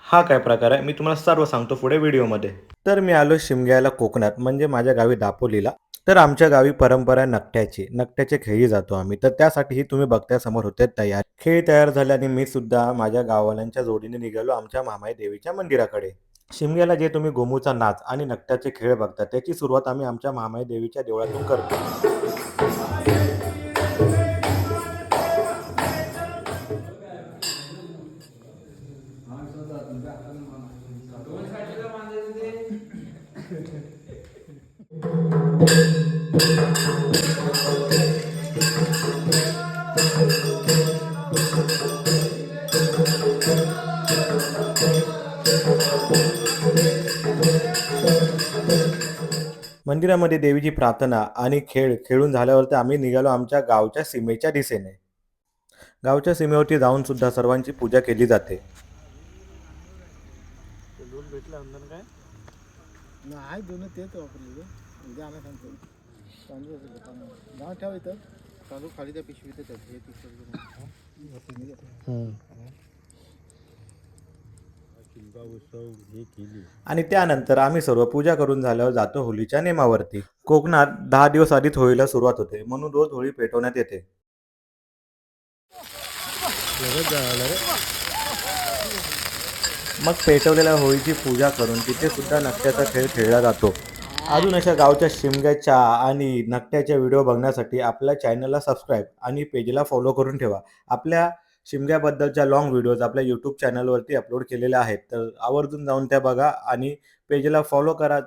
हा काय प्रकार आहे मी तुम्हाला सर्व सांगतो पुढे व्हिडिओमध्ये. तर मी आलो शिमग्याला कोकणात म्हणजे माझ्या गावी दापोलीला. तर आमच्या गावी परंपरा आहे नकट्याची. नकट्याचे खेळी जातो आम्ही. तर त्यासाठीही तुम्ही बघताय समोर होते तयार. खेळ तयार झाल्याने मी सुद्धा माझ्या गाववाल्यांच्या जोडीने निघालो आमच्या महामाई देवीच्या मंदिराकडे. शिमग्याला जे तुम्ही गोमूचा नाच आणि नकट्याचे खेळ बघता त्याची सुरुवात आम्ही आमच्या महामाई देवीच्या देवळातून करतो. मंदिरामध्ये देवीची प्रार्थना आणि खेळ खेळून झाल्यावरती आम्ही निघालो आमच्या गावच्या सीमेच्या दिशेने. गावच्या सीमेवरती जाऊन सुद्धा सर्वांची पूजा केली जाते. नाही दोन तेच वापरले उद्या आम्ही सांगतो तांदूळ नाव ठेवा इथं तांदूळ खाली त्या पिशवीतच आहे हे आणि त्यानंतर आम्ही सर्व पूजा करून झाल्यावर जातो होळीच्या नेमावरती. कोकणात 10 दिवस आधीच होळीला सुरुवात होते म्हणून रोज होळी पेटवण्यात येते. मग पेटवलेल्या होळीची पूजा करून तिथे सुद्धा नकट्याचा खेळ खेळला जातो. अजून अशा गावच्या शिमग्याच्या आणि नकट्याच्या व्हिडिओ बघण्यासाठी आपल्या चॅनलला सबस्क्राईब आणि पेजला फॉलो करून ठेवा. आपल्या शिमग्याबद्दलच्या लाँग व्हिडिओज आपल्या यूट्यूब चॅनलवरती अपलोड केलेल्या आहेत. तर आवर्जून जाऊन त्या बघा आणि पेजला फॉलो करा.